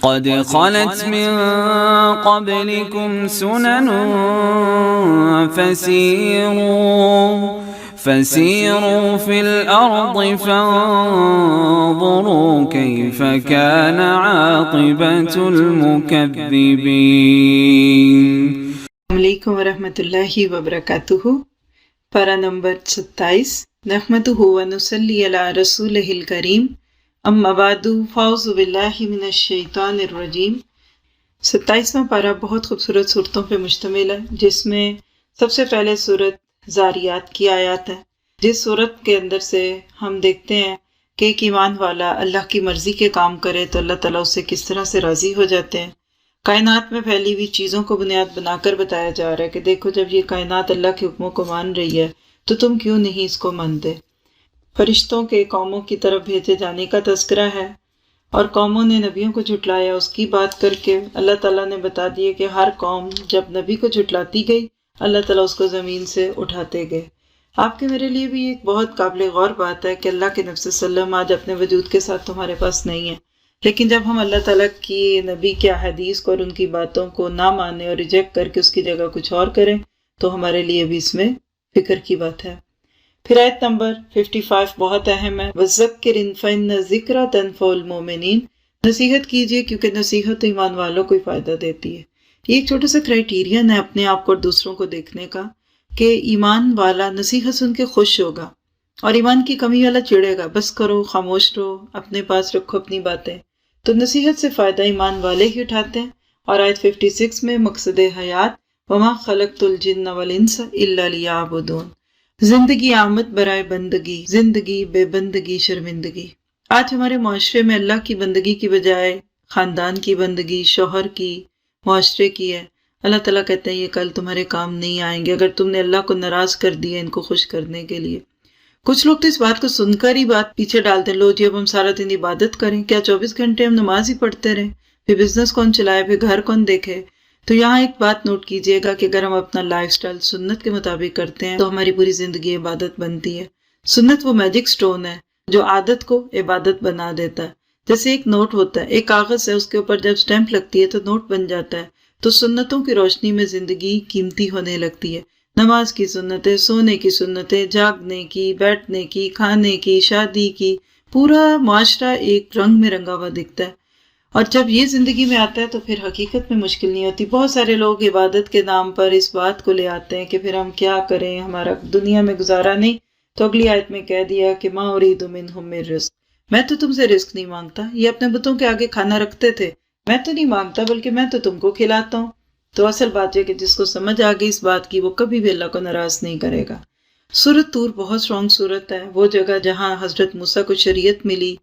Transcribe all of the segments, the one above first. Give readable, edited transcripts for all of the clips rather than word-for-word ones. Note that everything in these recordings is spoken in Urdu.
قد خلت من قبلكم سنن فسيروا في الأرض فانظروا كيف كان عاقبة المكذبين۔ السلام علیکم ورحمۃ اللہ وبرکاتہ۔ پارہ نمبر 27۔ نحمدہ ونصلی علی رسولہ الکریم، اما بعد فاعوذ باللہ من الشیطان الرجیم۔ 27واں پارہ بہت خوبصورت صورتوں پہ مشتمل ہے، جس میں سب سے پہلے صورت زاریات کی آیات ہے، جس صورت کے اندر سے ہم دیکھتے ہیں کہ ایک ایمان والا اللہ کی مرضی کے کام کرے تو اللہ تعالیٰ اس سے کس طرح سے راضی ہو جاتے ہیں۔ کائنات میں پھیلی ہوئی چیزوں کو بنیاد بنا کر بتایا جا رہا ہے کہ دیکھو جب یہ کائنات اللہ کے حکموں کو مان رہی ہے تو تم کیوں نہیں اس کو مانتے۔ فرشتوں کے قوموں کی طرف بھیجے جانے کا تذکرہ ہے، اور قوموں نے نبیوں کو جھٹلایا، اس کی بات کر کے اللہ تعالیٰ نے بتا دیے کہ ہر قوم جب نبی کو جھٹلاتی گئی اللہ تعالیٰ اس کو زمین سے اٹھاتے گئے۔ آپ کے میرے لیے بھی ایک بہت قابل غور بات ہے کہ اللہ کے نبی صلی اللہ علیہ وسلم آج اپنے وجود کے ساتھ تمہارے پاس نہیں ہے، لیکن جب ہم اللہ تعالیٰ کی نبی کے احادیث کو اور ان کی باتوں کو نہ مانیں اور ریجیکٹ کر کے اس کی جگہ کچھ اور کریں تو ہمارے لیے بھی اس میں فکر کی بات ہے۔ پھر آیت نمبر 55 بہت اہم ہے، وَذَكِّرْ فَإِنَّ الذِّكْرَىٰ تَنفَعُ الْمُؤْمِنِينَ۔ نصیحت کیجیے کیونکہ نصیحت ایمان والوں کو ہی فائدہ دیتی ہے۔ یہ ایک چھوٹا سا کرائیٹیرین ہے اپنے آپ کو اور دوسروں کو دیکھنے کا کہ ایمان والا نصیحت سن کے خوش ہوگا اور ایمان کی کمی والا چڑھے گا، بس کرو، خاموش رہو، اپنے پاس رکھو اپنی باتیں۔ تو نصیحت سے فائدہ ایمان والے ہی اٹھاتے ہیں۔ اور آیت 56 میں مقصد حیات وَمَا خَلَقْتُ الْجِنَّ وَالْإِنسَ إِلَّا لِيَعْبُدُونَ، زندگی آمد برائے بندگی، زندگی بے بندگی شرمندگی۔ آج ہمارے معاشرے میں اللہ کی بندگی کی بجائے خاندان کی بندگی، شوہر کی، معاشرے کی ہے۔ اللہ تعالیٰ کہتے ہیں یہ کل تمہارے کام نہیں آئیں گے اگر تم نے اللہ کو ناراض کر دیا ان کو خوش کرنے کے لیے۔ کچھ لوگ تو اس بات کو سن کر ہی بات پیچھے ڈالتے ہیں، لو جی اب ہم سارا دن عبادت کریں، کیا 24 گھنٹے ہم نماز ہی پڑھتے رہیں؟ پھر بزنس کون چلائے، پھر گھر کون دیکھے؟ تو یہاں ایک بات نوٹ کیجئے گا کہ اگر ہم اپنا لائف سٹائل سنت کے مطابق کرتے ہیں تو ہماری پوری زندگی عبادت بنتی ہے۔ سنت وہ میجک سٹون ہے جو عادت کو عبادت بنا دیتا ہے۔ جیسے ایک نوٹ ہوتا ہے، ایک کاغذ ہے، اس کے اوپر جب سٹیمپ لگتی ہے تو نوٹ بن جاتا ہے۔ تو سنتوں کی روشنی میں زندگی قیمتی ہونے لگتی ہے۔ نماز کی سنتیں، سونے کی سنتیں، جاگنے کی، بیٹھنے کی، کھانے کی، شادی کی، پورا معاشرہ ایک رنگ میں رنگا ہوا دکھتا ہے۔ اور جب یہ زندگی میں آتا ہے تو پھر حقیقت میں مشکل نہیں ہوتی۔ بہت سارے لوگ عبادت کے نام پر اس بات کو لے آتے ہیں کہ پھر ہم کیا کریں، ہمارا دنیا میں گزارا نہیں، تو اگلی آیت میں کہہ دیا کہ مَا أُرِيدُ مِنْهُم مِّن رِزْقٍ، میں تو تم سے رزق نہیں مانگتا۔ یہ اپنے بتوں کے آگے کھانا رکھتے تھے، میں تو نہیں مانگتا بلکہ میں تو تم کو کھلاتا ہوں۔ تو اصل بات ہے کہ جس کو سمجھ آ گئی اس بات کی وہ کبھی بھی اللہ کو ناراض نہیں کرے گا۔ سورۃ طور بہت اسٹرانگ سورت ہے، وہ جگہ جہاں حضرت موسیٰ کو شریعت ملی،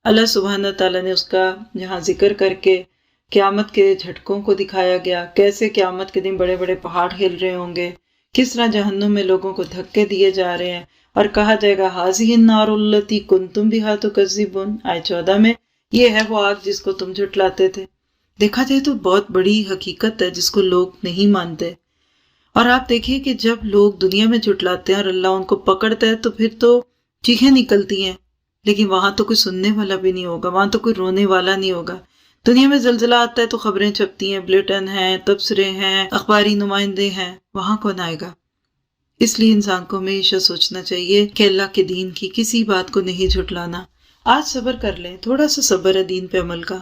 اللہ سبحانہ تعالیٰ نے اس کا جہاں ذکر کر کے قیامت کے جھٹکوں کو دکھایا گیا، کیسے قیامت کے دن بڑے بڑے پہاڑ ہل رہے ہوں گے، کس طرح جہنم میں لوگوں کو دھکے دیے جا رہے ہیں، اور کہا جائے گا ھذہ النار التی کنتم بہا تکذبون۔ آیت 14 میں یہ ہے وہ آگ جس کو تم جھٹلاتے تھے۔ دیکھا جائے تو بہت بڑی حقیقت ہے جس کو لوگ نہیں مانتے۔ اور آپ دیکھیے کہ جب لوگ دنیا میں جھٹلاتے ہیں اور اللہ ان کو پکڑتا ہے تو پھر تو چیخیں نکلتی ہیں، لیکن وہاں تو کوئی سننے والا بھی نہیں ہوگا، وہاں تو کوئی رونے والا نہیں ہوگا۔ دنیا میں زلزلہ آتا ہے تو خبریں چھپتی ہیں، بلیٹن ہیں، تبصرے ہیں، اخباری نمائندے ہیں، وہاں کون آئے گا؟ اس لیے انسان کو ہمیشہ سوچنا چاہیے کہ اللہ کے دین کی کسی بات کو نہیں جھٹلانا۔ آج صبر کر لیں، تھوڑا سا صبر ہے دین پہ عمل کا،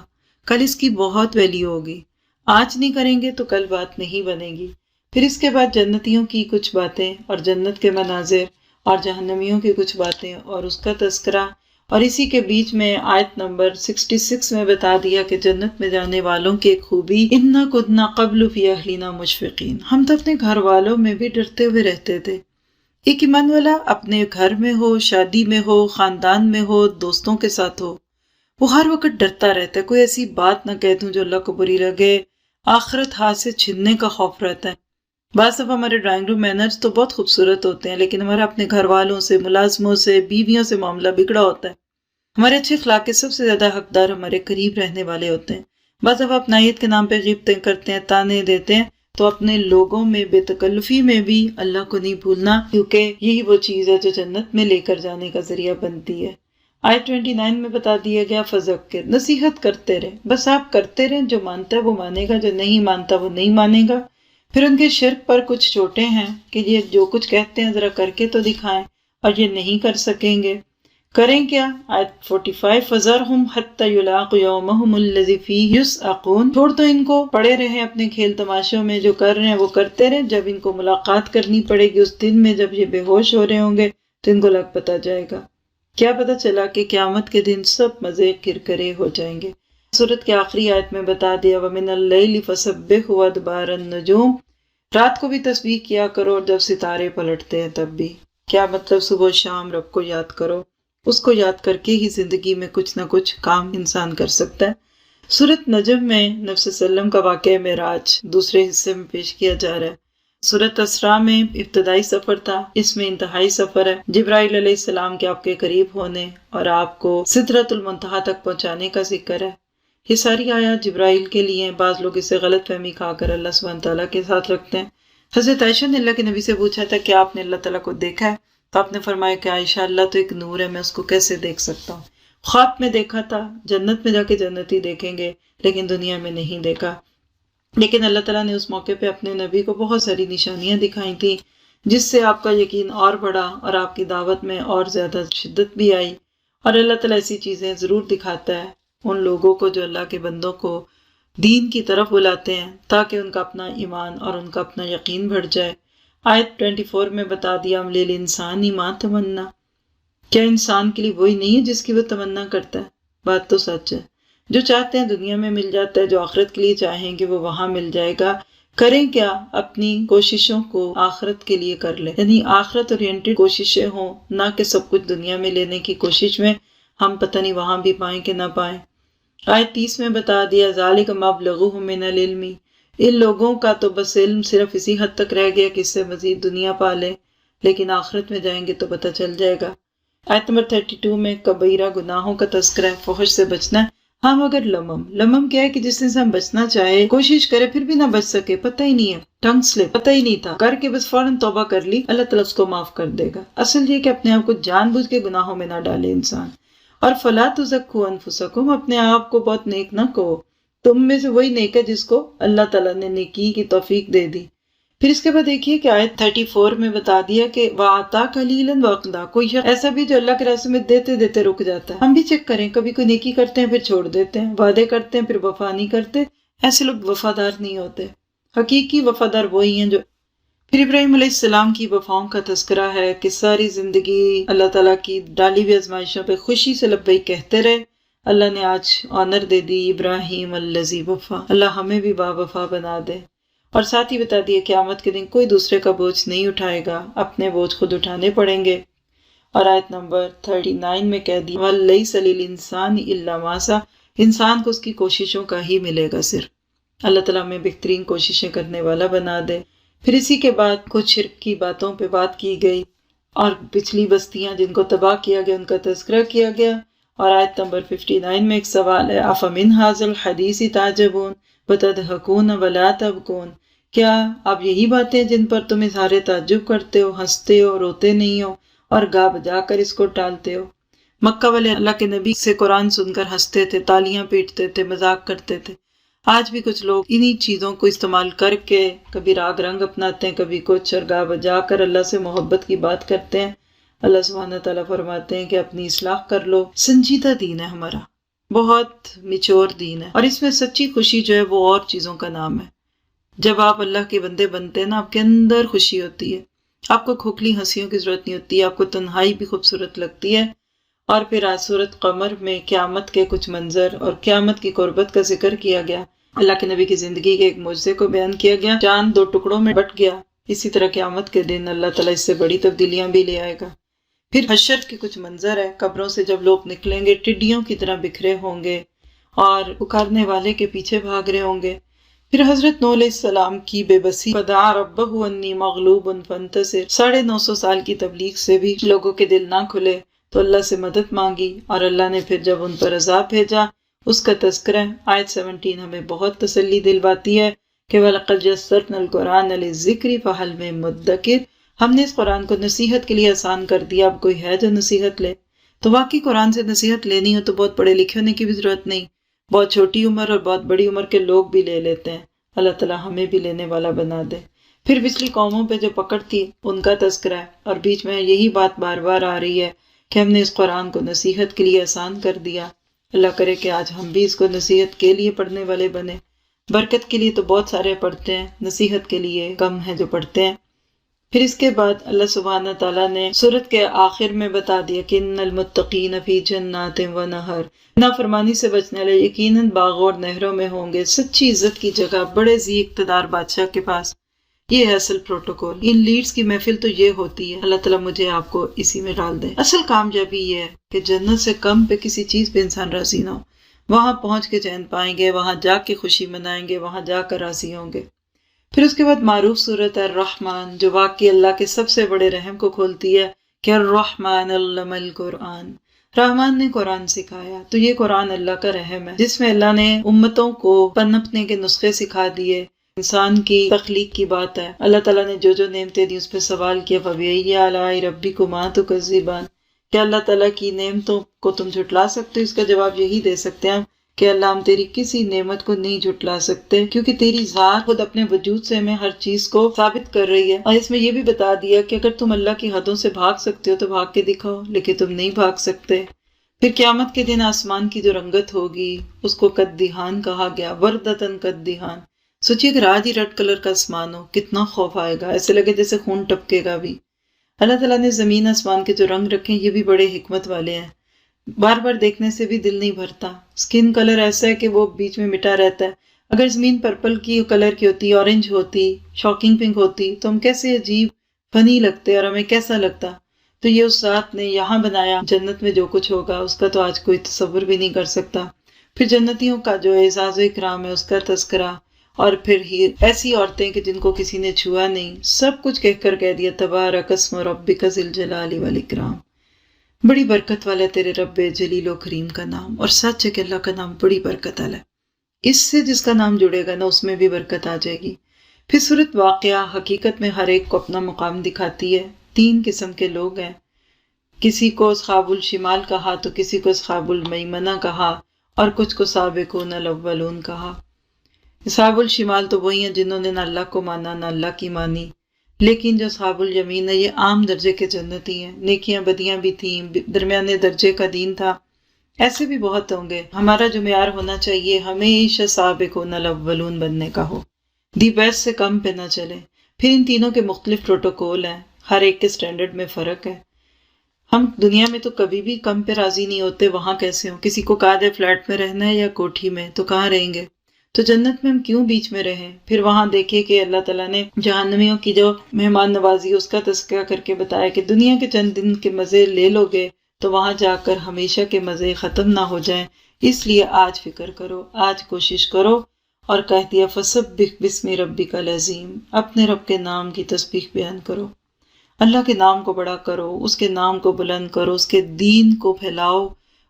کل اس کی بہت ویلیو ہوگی۔ آج نہیں کریں گے تو کل بات نہیں بنے گی۔ پھر اس کے بعد جنتیوں کی کچھ باتیں اور جنت کے مناظر اور جہنمیوں کی کچھ باتیں اور اس کا تذکرہ، اور اسی کے بیچ میں آیت نمبر 66 میں بتا دیا کہ جنت میں جانے والوں کی ایک خوبی اِنَّا كُنَّا قَبْلُ فِي أَهْلِنَا مُشْفِقِينَ، ہم تو اپنے گھر والوں میں بھی ڈرتے ہوئے رہتے تھے۔ ایک ایمان والا اپنے گھر میں ہو، شادی میں ہو، خاندان میں ہو، دوستوں کے ساتھ ہو، وہ ہر وقت ڈرتا رہتا ہے کوئی ایسی بات نہ کہہ دوں جو اللہ کو بری لگے، آخرت ہاتھ سے چھننے کا خوف رہتا ہے۔ بعض دفعہ ہمارے ڈرائنگ روم مینرز تو بہت خوبصورت ہوتے ہیں لیکن ہمارا اپنے گھر والوں سے، ملازموں سے، بیویوں سے معاملہ بگڑا ہوتا ہے۔ ہمارے اچھے اخلاق کے سب سے زیادہ حقدار ہمارے قریب رہنے والے ہوتے ہیں۔ بعض دفعہ اپنائیت کے نام پہ غیبتیں کرتے ہیں، تانے دیتے ہیں، تو اپنے لوگوں میں بے تکلفی میں بھی اللہ کو نہیں بھولنا، کیونکہ یہی وہ چیز ہے جو جنت میں لے کر جانے کا ذریعہ بنتی ہے۔ آیت 29 میں بتا دیا گیا فذکر، نصیحت کرتے رہیں، بس آپ کرتے رہیں، جو مانتا ہے وہ مانے گا، جو نہیں مانتا وہ نہیں مانے گا۔ پھر ان کے شرک پر کچھ چوٹیں ہیں کہ یہ جو کچھ کہتے ہیں ذرا کر کے تو دکھائیں، اور یہ نہیں کر سکیں گے۔ کریں کیا؟ آیت 45 فَذَرْهُمْ حَتَّى يُلَاقُوا يَوْمَهُمُ الَّذِي فِيهِ يُسْعَقُونَ، چھوڑ دو ان کو، پڑے رہیں اپنے کھیل تماشوں میں، جو کر رہے ہیں وہ کرتے رہیں، جب ان کو ملاقات کرنی پڑے گی اس دن میں جب یہ بے ہوش ہو رہے ہوں گے تو ان کو لگ پتہ جائے گا۔ کیا پتہ چلا کہ قیامت کے دن سب مزے کرکرے ہو جائیں گے۔ سورت کے آخری آیت میں بتا دیا وَمِنَ اللَّيْلِ فَسَبِّحْهُ وَأَدْبَارَ النُّجُومِ، رات کو بھی تسبیح کیا کرو اور جب ستارے پلٹتے ہیں تب بھی۔ کیا مطلب؟ صبح و شام رب کو یاد کرو، اس کو یاد کر کے ہی زندگی میں کچھ نہ کچھ کام انسان کر سکتا ہے۔ سورت نجم میں نبی صلی اللہ علیہ وسلم کا واقعہ معراج دوسرے حصے میں پیش کیا جا رہا ہے۔ سورت اسراء میں ابتدائی سفر تھا، اس میں انتہائی سفر ہے، جبرائیل علیہ السلام کے آپ کے قریب ہونے اور آپ کو سدرۃ المنتہا تک پہنچانے کا ذکر ہے۔ یہ ساری آیات جبرائیل کے لیے، بعض لوگ اسے غلط فہمی کھا کر اللہ سبحانہ تعالیٰ کے ساتھ رکھتے ہیں۔ حضرت عائشہ نے اللہ کے نبی سے پوچھا تھا کہ آپ نے اللہ تعالیٰ کو دیکھا ہے؟ تو آپ نے فرمایا کہ عائشہ اللہ تو ایک نور ہے، میں اس کو کیسے دیکھ سکتا ہوں؟ خواب میں دیکھا تھا، جنت میں جا کے جنتی دیکھیں گے، لیکن دنیا میں نہیں دیکھا۔ لیکن اللہ تعالیٰ نے اس موقع پہ اپنے نبی کو بہت ساری نشانیاں دکھائی تھیں، جس سے آپ کا یقین اور بڑھا اور آپ کی دعوت میں اور زیادہ شدت بھی آئی۔ اور اللہ تعالیٰ ایسی چیزیں ضرور دکھاتا ہے ان لوگوں کو جو اللہ کے بندوں کو دین کی طرف بلاتے ہیں، تاکہ ان کا اپنا ایمان اور ان کا اپنا یقین بڑھ جائے۔ آیت 24 میں بتا دیا لِلْإِنسَانِ مَا تَمَنَّا، کیا انسان کے لیے وہی نہیں ہے جس کی وہ تمنا کرتا ہے؟ بات تو سچ ہے، جو چاہتے ہیں دنیا میں مل جاتا ہے، جو آخرت کے لیے چاہیں گے وہ وہاں مل جائے گا۔ کریں کیا؟ اپنی کوششوں کو آخرت کے لیے کر لیں، یعنی آخرت اورینٹڈ کوششیں ہوں، نہ کہ سب کچھ دنیا میں لینے کی کوشش میں ہم پتہ نہیں وہاں بھی پائیں کہ نہ پائیں۔ آیت 30 میں بتا دیا ذَلِكَ مَبْلَغُهُم مِّنَ الْعِلْمِ، ان لوگوں کا تو بس علم صرف اسی حد تک رہ گیا کہ اس سے مزید دنیا پا لیں، لیکن آخرت میں جائیں گے تو پتہ چل جائے گا۔ آیت نمبر 32 میں کبیرہ گناہوں کا تذکرہ ہے، فحش سے بچنا ہے۔ ہاں مگر لمم کیا ہے کہ جس سے ہم بچنا چاہے، کوشش کرے پھر بھی نہ بچ سکے، پتہ ہی نہیں ہے، ٹنگ سلپ، پتہ ہی نہیں تھا، کر کے بس فوراً توبہ کر لی، اللہ تعالیٰ اس کو معاف کر دے گا۔ اصل یہ کہ اپنے آپ کو جان بوجھ کے گناہوں میں نہ ڈالے انسان۔ اور فَلَا تُزَكُّوا أَنفُسَكُمْ، اپنے آپ کو بہت نیک نہ کہو، تم میں سے وہی نیک ہے جس کو اللہ تعالیٰ نے نیکی کی توفیق دے دی۔ پھر اس کے بعد دیکھیے کہ آیت 34 میں بتا دیا کہ وَآتَا قَلِيلًا وَأَقْدَا، کوئی شخص ایسا بھی جو اللہ کے راستے میں دیتے دیتے رک جاتا ہے۔ ہم بھی چیک کریں، کبھی کوئی نیکی کرتے ہیں پھر چھوڑ دیتے ہیں، وعدے کرتے ہیں پھر وفا نہیں کرتے، ایسے لوگ وفادار نہیں ہوتے۔ حقیقی وفادار وہی ہیں جو۔ پھر ابراہیم علیہ السلام کی وفاؤں کا تذکرہ ہے کہ ساری زندگی اللہ تعالیٰ کی ڈالی ہوئی آزمائشوں پہ خوشی سے لبیک کہتے رہے۔ اللہ نے آج آنر دے دی، ابراہیم الذی وفا، اللہ ہمیں بھی با وفا بنا دے۔ اور ساتھ ہی بتا دیے قیامت کے دن کوئی دوسرے کا بوجھ نہیں اٹھائے گا، اپنے بوجھ خود اٹھانے پڑیں گے۔ اور آیت نمبر 39 میں کہہ دی وَلَيْسَ لِلْإِنسَانِ إِلَّا مَا سَعَىٰ، انسان کو اس کی کوششوں کا ہی ملے گا صرف۔ اللہ تعالیٰ ہمیں بہترین کوششیں کرنے والا بنا دے۔ پھر اسی کے بعد کچھ شرک کی باتوں پہ بات کی گئی اور پچھلی بستیاں جن کو تباہ کیا گیا ان کا تذکرہ کیا گیا۔ اور آیت نمبر 59 میں ایک سوال ہے أَفَمِنْ هَٰذَا الْحَدِيثِ تَعْجَبُونَ وَتَضْحَكُونَ وَلَا تَبْكُونَ، کیا اب یہی باتیں جن پر تم اظہار تعجب کرتے ہو، ہنستے ہو، روتے نہیں ہو اور گا بجا کر اس کو ٹالتے ہو؟ مکہ والے اللہ کے نبی سے قرآن سن کر ہنستے تھے، تالیاں پیٹتے تھے، مذاق کرتے تھے۔ آج بھی کچھ لوگ انہی چیزوں کو استعمال کر کے کبھی راگ رنگ اپناتے ہیں، کبھی کچھ، اور گا بجا کر اللہ سے محبت کی بات کرتے ہیں۔ اللہ سبحانہ تعالیٰ فرماتے ہیں کہ اپنی اصلاح کر لو۔ سنجیدہ دین ہے ہمارا، بہت میچور دین ہے، اور اس میں سچی خوشی جو ہے وہ اور چیزوں کا نام ہے۔ جب آپ اللہ کے بندے بنتے ہیں نا، آپ کے اندر خوشی ہوتی ہے، آپ کو کھوکھلی ہنسیوں کی ضرورت نہیں ہوتی، آپ کو تنہائی بھی خوبصورت لگتی ہے۔ اور پھر آج سورۃ قمر میں قیامت کے کچھ منظر اور قیامت کی قربت کا ذکر کیا گیا۔ اللہ کے نبی کی زندگی کے ایک معجزے کو بیان کیا گیا، چاند 2 ٹکڑوں میں بٹ گیا۔ اسی طرح قیامت کے دن اللہ تعالیٰ اس سے بڑی تبدیلیاں بھی لے آئے گا۔ پھر حشر کے کچھ منظر ہے، قبروں سے جب لوگ نکلیں گے ٹڈیوں کی طرح بکھرے ہوں گے اور پکارنے والے کے پیچھے بھاگ رہے ہوں گے۔ پھر حضرت نوح علیہ السلام کی بے بسی، فدعا ربہ انی مغلوب فانتصر، 950 سال کی تبلیغ سے بھی لوگوں کے دل نہ کھلے تو اللہ سے مدد مانگی، اور اللہ نے پھر جب ان پر عذاب بھیجا اس کا تذکرہ ہے۔ آیت 17 ہمیں بہت تسلی دلواتی ہے کہ وَلَقَدْ يَسَّرْنَا الْقُرْآنَ لِلذِّكْرِ فَهَلْ مِن مُدَّكِرٍ، ہم نے اس قرآن کو نصیحت کے لیے آسان کر دیا، اب کوئی ہے جو نصیحت لے۔ تو واقعی قرآن سے نصیحت لینی ہو تو بہت پڑھے لکھے ہونے کی بھی ضرورت نہیں، بہت چھوٹی عمر اور بہت بڑی عمر کے لوگ بھی لے لیتے ہیں۔ اللہ تعالیٰ ہمیں بھی لینے والا بنا دے۔ پھر پچھلی قوموں پہ جو پکڑتی ان کا تذکرہ ہے، اور بیچ میں یہی بات بار بار آ رہی ہے کہ ہم نے اس قرآن کو نصیحت کے لیے آسان کر دیا۔ اللہ کرے کہ آج ہم بھی اس کو نصیحت کے لیے پڑھنے والے بنے۔ برکت کے لیے تو بہت سارے پڑھتے ہیں، نصیحت کے لیے کم ہیں جو پڑھتے ہیں۔ پھر اس کے بعد اللہ سبحانہ تعالیٰ نے سورت کے آخر میں بتا دیا کہ ان المتقین فی جنات و نہر، نافرمانی سے بچنے والے یقیناً باغوں اور نہروں میں ہوں گے، سچی عزت کی جگہ بڑے ذی اقتدار بادشاہ کے پاس۔ یہ ہے اصل پروٹوکول، ان لیڈز کی محفل تو یہ ہوتی ہے۔ اللہ تعالیٰ مجھے آپ کو اسی میں ڈال دے۔ اصل کامیابی یہ ہے کہ جنت سے کم پہ کسی چیز پہ انسان راضی نہ ہو، وہاں پہنچ کے چین پائیں گے، وہاں جا کے خوشی منائیں گے، وہاں جا کر راضی ہوں گے۔ پھر اس کے بعد معروف صورت ہے الرحمن، جو واقعی اللہ کے سب سے بڑے رحم کو کھولتی ہے کہ الرحمن علم القرآن، رحمان نے قرآن سکھایا۔ تو یہ قرآن اللہ کا رحم ہے جس میں اللہ نے امتوں کو پنپنے کے نسخے سکھا دیے۔ انسان کی تخلیق کی بات ہے، اللہ تعالیٰ نے جو جو نعمتیں دی اس پہ سوال کیا، فَبِأَيِّ آلَاءِ رَبِّكُمَا تُكَذِّبَانِ، کہ اللہ تعالیٰ کی نعمتوں کو تم جھٹلا سکتے ہو؟ اس کا جواب یہی دے سکتے ہیں کہ اللہ ہم تیری کسی نعمت کو نہیں جھٹلا سکتے، کیونکہ تیری ذات خود اپنے وجود سے ہمیں ہر چیز کو ثابت کر رہی ہے۔ اور اس میں یہ بھی بتا دیا کہ اگر تم اللہ کی حدوں سے بھاگ سکتے ہو تو بھاگ کے دکھاؤ، لیکن تم نہیں بھاگ سکتے۔ پھر قیامت کے دن آسمان کی جو رنگت ہوگی اس کو قدّہان کہا گیا، وردتن قدّہان۔ سوچیے اگر آج ہی ریڈ کلر کا آسمان ہو، کتنا خوف آئے گا، ایسے لگے جیسے خون ٹپکے گا بھی۔ اللہ تعالیٰ نے زمین آسمان کے جو رنگ رکھے ہیں یہ بھی بڑے حکمت والے ہیں، بار بار دیکھنے سے بھی دل نہیں بھرتا۔ سکن کلر ایسا ہے کہ وہ بیچ میں مٹا رہتا ہے۔ اگر زمین پرپل کی کلر کی ہوتی، اورنج ہوتی، شاکنگ پنک ہوتی تو ہم کیسے عجیب فنی لگتے اور ہمیں کیسا لگتا۔ تو یہ اس ذات نے یہاں بنایا، جنت میں جو کچھ ہوگا اس کا تو آج کوئی تصور بھی نہیں کر سکتا۔ پھر جنتیوں کا جو اعزاز و اکرام ہے اس کا تذکرہ، اور پھر ہی ایسی عورتیں کہ جن کو کسی نے چھوا نہیں، سب کچھ کہہ کر کہہ دیا تبارک اسم ربک ذی الجلال والاکرام، بڑی برکت والا تیرے رب جلیل و کریم کا نام۔ اور سچ ہے کہ اللہ کا نام بڑی برکت والا ہے، اس سے جس کا نام جڑے گا نا اس میں بھی برکت آ جائے گی۔ پھر صورت واقعہ حقیقت میں ہر ایک کو اپنا مقام دکھاتی ہے۔ 3 قسم کے لوگ ہیں، کسی کو اصحاب الشمال کہا تو کسی کو اصحاب المیمنہ کہا، اور کچھ کو سابقون الاولون کہا۔ اصحاب الشمال تو وہی ہیں جنہوں نے نہ اللہ کو مانا نہ اللہ کی مانی، لیکن جو اصحاب الیمین ہے یہ عام درجے کے جنتی ہیں، نیکیاں بدیاں بھی تھیں، درمیانے درجے کا دین تھا۔ ایسے بھی بہت ہوں گے۔ ہمارا جو معیار ہونا چاہیے ہمیشہ سابقون الاولون بننے کا ہو، دی بیسٹ سے کم پہ نہ چلے۔ پھر ان تینوں کے مختلف پروٹوکول ہیں، ہر ایک کے سٹینڈرڈ میں فرق ہے۔ ہم دنیا میں تو کبھی بھی کم پہ راضی نہیں ہوتے، وہاں کیسے ہوں؟ کسی کو کہا جائے فلیٹ میں رہنا ہے یا کوٹھی میں تو کہاں رہیں گے؟ تو جنت میں ہم کیوں بیچ میں رہیں؟ پھر وہاں دیکھیں کہ اللہ تعالیٰ نے جہنمیوں کی جو مہمان نوازی اس کا تذکرہ کر کے بتایا کہ دنیا کے چند دن کے مزے لے لو گے تو وہاں جا کر ہمیشہ کے مزے ختم نہ ہو جائیں، اس لیے آج فکر کرو، آج کوشش کرو۔ اور کہہ دیا فسبح بسم ربک العظیم، اپنے رب کے نام کی تسبیح بیان کرو، اللہ کے نام کو بڑا کرو، اس کے نام کو بلند کرو، اس کے دین کو پھیلاؤ،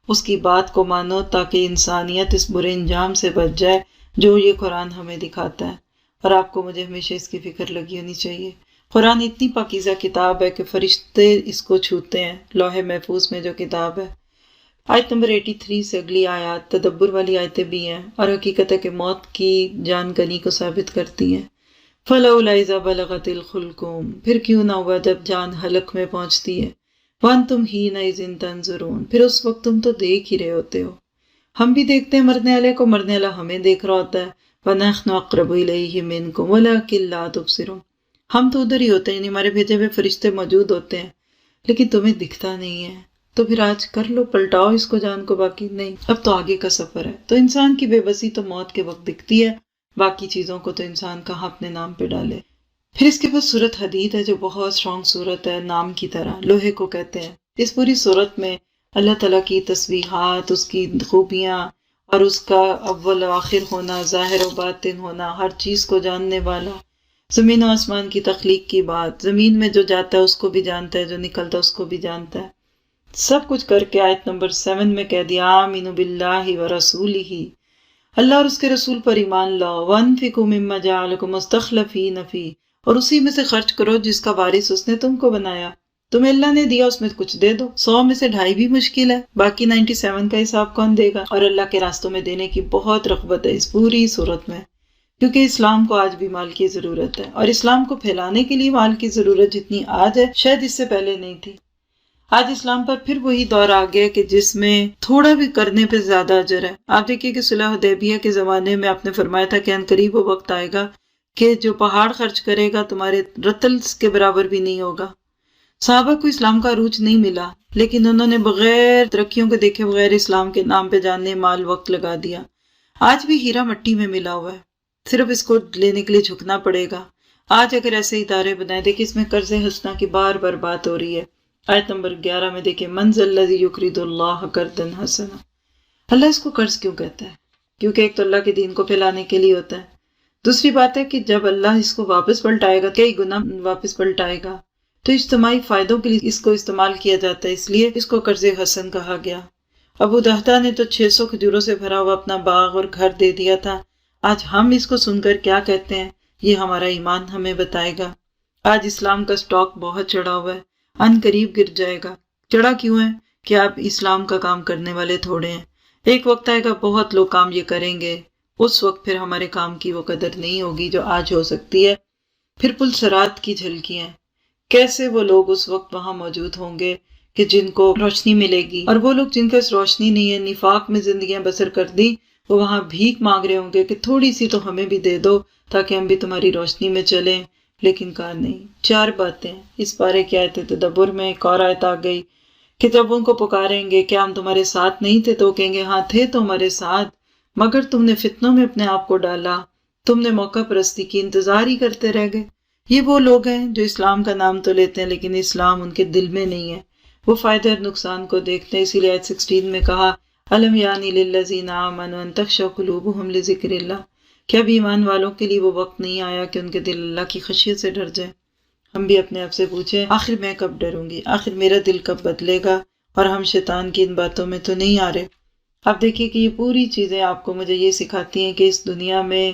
اس کی بات کو مانو تاکہ انسانیت اس برے انجام سے بچ جائے جو یہ قرآن ہمیں دکھاتا ہے۔ اور آپ کو مجھے ہمیشہ اس کی فکر لگی ہونی چاہیے۔ قرآن اتنی پاکیزہ کتاب ہے کہ فرشتے اس کو چھوتے ہیں، لوح محفوظ میں جو کتاب ہے۔ آیت نمبر 83 سے اگلی آیات تدبر والی آیتیں بھی ہیں، اور حقیقت ہے کہ موت کی جان کنی کو ثابت کرتی ہیں۔ فَلَوْلَا إِذَا بَلَغَتِ الْحُلْقُومَ، پھر کیوں نہ ہوا جب جان حلق میں پہنچتی ہے۔ وَأَنْتُمْ حِينَئِذٍ تَنظُرُونَ، پھر اس وقت تم تو دیکھ ہی رہے ہوتے ہو۔ ہم بھی دیکھتے ہیں مرنے والے کو، مرنے والا ہمیں دیکھ رہا ہوتا ہے۔ وَنَحْنُ أَقْرَبُ إِلَيْهِ مِنْكُمْ وَلَكِنْ لَا تُبْصِرُونَ، ہم تو ادھر ہی ہوتے ہیں، یعنی ہمارے بھیجے ہوئے فرشتے موجود ہوتے ہیں لیکن تمہیں دکھتا نہیں ہے۔ تو پھر آج کر لو، پلٹاؤ اس کو جان کو، باقی نہیں، اب تو آگے کا سفر ہے۔ تو انسان کی بے بسی تو موت کے وقت دکھتی ہے، باقی چیزوں کو تو انسان کہاں اپنے نام پہ ڈالے۔ پھر اس کے بعد سورت حدید ہے جو بہت اسٹرانگ سورت ہے، نام کی طرح لوہے کو کہتے ہیں۔ اس پوری سورت میں اللہ تعالیٰ کی تسبیحات، اس کی خوبیاں، اور اس کا اول و آخر ہونا، ظاہر و باطن ہونا، ہر چیز کو جاننے والا، زمین و آسمان کی تخلیق کی بات، زمین میں جو جاتا ہے اس کو بھی جانتا ہے، جو نکلتا ہے اس کو بھی جانتا ہے، سب کچھ کر کے آیت نمبر 7 میں کہہ دیا آمینوا باللہ ورسولہ، اللہ اور اس کے رسول پر ایمان لاؤ، وانفقوا مما جعلکم مستخلفین فیہ، اور اسی میں سے خرچ کرو جس کا وارث اس نے تم کو بنایا۔ تمہیں اللہ نے دیا اس میں کچھ دے دو، 100 میں سے 2.5 بھی مشکل ہے، باقی 97 کا حساب کون دے گا؟ اور اللہ کے راستوں میں دینے کی بہت رغبت ہے اس پوری صورت میں، کیونکہ اسلام کو آج بھی مال کی ضرورت ہے، اور اسلام کو پھیلانے کے لیے مال کی ضرورت جتنی آج ہے شاید اس سے پہلے نہیں تھی۔ آج اسلام پر پھر وہی دور آ گیا کہ جس میں تھوڑا بھی کرنے پہ زیادہ اجر ہے۔ آپ دیکھیے کہ صلح حدیبیہ کے زمانے میں آپ نے فرمایا تھا کہ ان قریب وہ وقت آئے گا کہ جو پہاڑ خرچ کرے گا تمہارے رتلس کے برابر بھی نہیں ہوگا۔ صحابہ کو اسلام کا عروج نہیں ملا، لیکن انہوں نے بغیر ترقیوں کے دیکھے بغیر اسلام کے نام پہ جاننے مال وقت لگا دیا۔ آج بھی ہیرا مٹی میں ملا ہوا ہے، صرف اس کو لینے کے لیے جھکنا پڑے گا۔ آج اگر ایسے ادارے بنائے، دیکھیں اس میں قرض حسنہ کی بار بار بات ہو رہی ہے۔ آیت نمبر 11 میں دیکھیں من ذا الذی یقرض اللہ قرضا حسنا۔ اللہ اس کو قرض کیوں کہتا ہے؟ کیونکہ ایک تو اللہ کے دین کو پھیلانے کے لیے ہوتا ہے، دوسری بات ہے کہ جب اللہ اس کو واپس پلٹائے گا، کئی گنا واپس پلٹائے گا، تو اجتماعی فائدوں کے لیے اس کو استعمال کیا جاتا ہے، اس لیے اس کو قرض حسن کہا گیا۔ ابو دہدا نے تو 600 کھجوروں سے بھرا ہوا اپنا باغ اور گھر دے دیا تھا۔ آج ہم اس کو سن کر کیا کہتے ہیں، یہ ہمارا ایمان ہمیں بتائے گا۔ آج اسلام کا سٹاک بہت چڑھا ہوا ہے، ان قریب گر جائے گا۔ چڑھا کیوں ہے؟ کہ آپ اسلام کا کام کرنے والے تھوڑے ہیں۔ ایک وقت آئے گا بہت لوگ کام یہ کریں گے، اس وقت پھر ہمارے کام کی وہ قدر نہیں ہوگی جو آج ہو سکتی ہے۔ پھر پل صراط کی جھلکیاں، کیسے وہ لوگ اس وقت وہاں موجود ہوں گے کہ جن کو روشنی ملے گی، اور وہ لوگ جن کو اس روشنی نہیں ہے، نفاق میں زندگیاں بسر کر دی، وہ وہاں بھیک مانگ رہے ہوں گے کہ تھوڑی سی تو ہمیں بھی دے دو تاکہ ہم بھی تمہاری روشنی میں چلیں۔ لیکن کہا نہیں۔ 4 باتیں اس پارے کی آیت تدبر میں۔ ایک اور آیت آ گئی کہ جب ان کو پکاریں گے کیا ہم تمہارے ساتھ نہیں تھے، تو کہیں گے ہاں تھے تو ہمارے ساتھ، مگر تم نے فتنوں میں اپنے آپ کو ڈالا، تم نے موقع پرستی کی، انتظار ہی کرتے رہ گئے۔ یہ وہ لوگ ہیں جو اسلام کا نام تو لیتے ہیں لیکن اسلام ان کے دل میں نہیں ہے، وہ فائدے اور نقصان کو دیکھتے ہیں۔ اسی لیے آیت 16 میں کہا الم یعنی للذین آمنوا ان تخشع قلوبہم لذکر اللہ، کیا بھی ایمان والوں کے لیے وہ وقت نہیں آیا کہ ان کے دل اللہ کی خشیت سے ڈر جائے؟ ہم بھی اپنے آپ سے پوچھیں آخر میں کب ڈروں گی، آخر میرا دل کب بدلے گا، اور ہم شیطان کی ان باتوں میں تو نہیں آ رہے۔ آپ دیکھیے کہ یہ پوری چیزیں آپ کو مجھے یہ سکھاتی ہیں کہ اس دنیا میں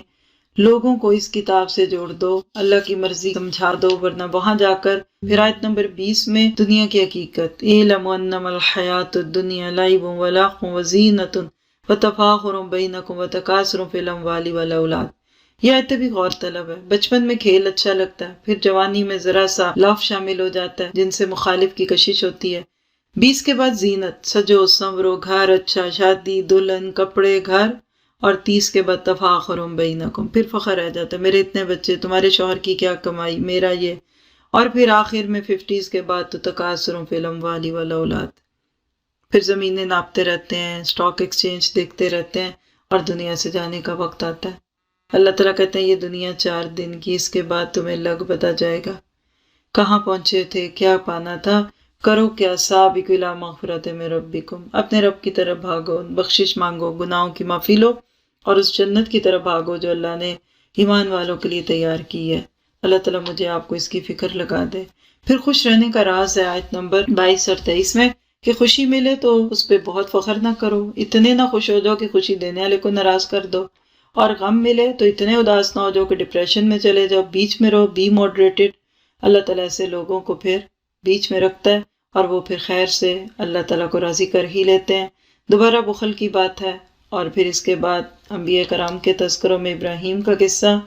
لوگوں کو اس کتاب سے جوڑ دو، اللہ کی مرضی سمجھا دو، ورنہ وہاں جا کر پھر آیت نمبر 20 میں دنیا کی حقیقت اعلموا انما الحیات الدنیا لعب ولہو وزینۃ وتفاخر بینکم وتکاثر فی الاموال والاولاد۔ یہ آیت بھی غور طلب ہے۔ بچپن میں کھیل اچھا لگتا ہے، پھر جوانی میں ذرا سا لاف شامل ہو جاتا ہے جن سے مخالف کی کشش ہوتی ہے۔ 20 کے بعد زینت، سجو سنورو، گھر اچھا، شادی، دلہن، کپڑے، گھر، اور 30 کے بعد تفاخر بینکم، پھر فخر رہ جاتا ہے، میرے اتنے بچے، تمہارے شوہر کی کیا کمائی، میرا یہ، اور پھر آخر میں 50 کے بعد تو تکاثر فی الاموال والاولاد، پھر زمینیں ناپتے رہتے ہیں، سٹاک ایکسچینج دیکھتے رہتے ہیں، اور دنیا سے جانے کا وقت آتا ہے۔ اللہ تعالیٰ کہتے ہیں یہ دنیا 4 دن کی، اس کے بعد تمہیں لگ بتا جائے گا کہاں پہنچے تھے، کیا پانا تھا، کرو کیا، سابقوا الی مغفرۃ من ربکم، اپنے رب کی طرف بھاگو، بخشش مانگو، گناہوں کی معافی لو، اور اس جنت کی طرف بھاگو جو اللہ نے ایمان والوں کے لیے تیار کی ہے۔ اللہ تعالیٰ مجھے آپ کو اس کی فکر لگا دے۔ پھر خوش رہنے کا راز ہے آیت نمبر 22 اور 23 میں کہ خوشی ملے تو اس پہ بہت فخر نہ کرو، اتنے نہ خوش ہو جاؤ کہ خوشی دینے والے کو ناراض کر دو، اور غم ملے تو اتنے اداس نہ ہو جاؤ کہ ڈپریشن میں چلے جاؤ، بیچ میں رہو، بی ماڈریٹڈ۔ اللہ تعالیٰ ایسے لوگوں کو پھر بیچ میں رکھتا ہے، اور وہ پھر خیر سے اللہ تعالیٰ کو راضی کر ہی لیتے ہیں۔ دوبارہ بخل کی بات ہے، اور پھر اس کے بعد انبیاء کرام کے تذکروں میں ابراہیم کا قصہ،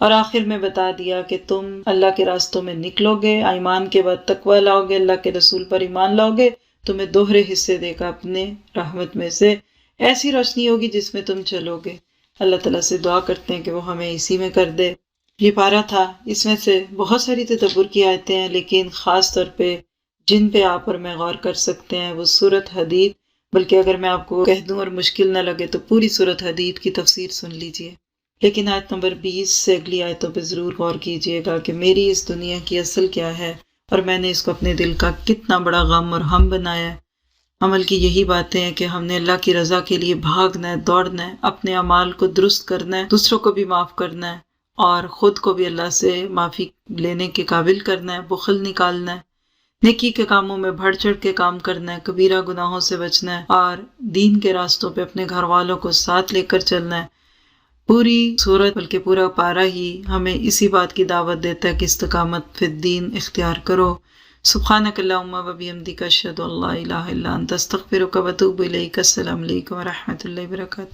اور آخر میں بتا دیا کہ تم اللہ کے راستوں میں نکلو گے، ایمان کے بعد تقوی لاؤ گے، اللہ کے رسول پر ایمان لاؤ گے، تمہیں دوہرے حصے دے گا اپنے رحمت میں سے، ایسی روشنی ہوگی جس میں تم چلو گے۔ اللہ تعالیٰ سے دعا کرتے ہیں کہ وہ ہمیں اسی میں کر دے۔ یہ پارہ تھا، اس میں سے بہت ساری تدبر کی آیتیں ہیں، لیکن خاص طور پہ جن پہ آپ اور میں غور کر سکتے ہیں وہ سورۃ حدید، بلکہ اگر میں آپ کو کہہ دوں اور مشکل نہ لگے تو پوری سورۃ حدید کی تفسیر سن لیجئے، لیکن آیت نمبر 20 سے اگلی آیتوں پہ ضرور غور کیجئے گا کہ میری اس دنیا کی اصل کیا ہے، اور میں نے اس کو اپنے دل کا کتنا بڑا غم اور ہم بنایا ہے۔ عمل کی یہی باتیں ہیں کہ ہم نے اللہ کی رضا کے لیے بھاگنا ہے، دوڑنا ہے، اپنے اعمال کو درست کرنا ہے، دوسروں کو بھی معاف کرنا ہے، اور خود کو بھی اللہ سے معافی لینے کے قابل کرنا ہے، بخل نکالنا ہے، نیکی کے کاموں میں بڑھ چڑھ کے کام کرنا ہے، کبیرہ گناہوں سے بچنا ہے، اور دین کے راستوں پہ اپنے گھر والوں کو ساتھ لے کر چلنا ہے۔ پوری سورت بلکہ پورا پارہ ہی ہمیں اسی بات کی دعوت دیتا ہے کہ استقامت فی الدین اختیار کرو، سبحانک اللہم و بحمدک اشہد ان لا الہ الا انت استغفرک و اتوب الیک۔ السلام علیکم و رحمۃ اللہ وبرکاتہ۔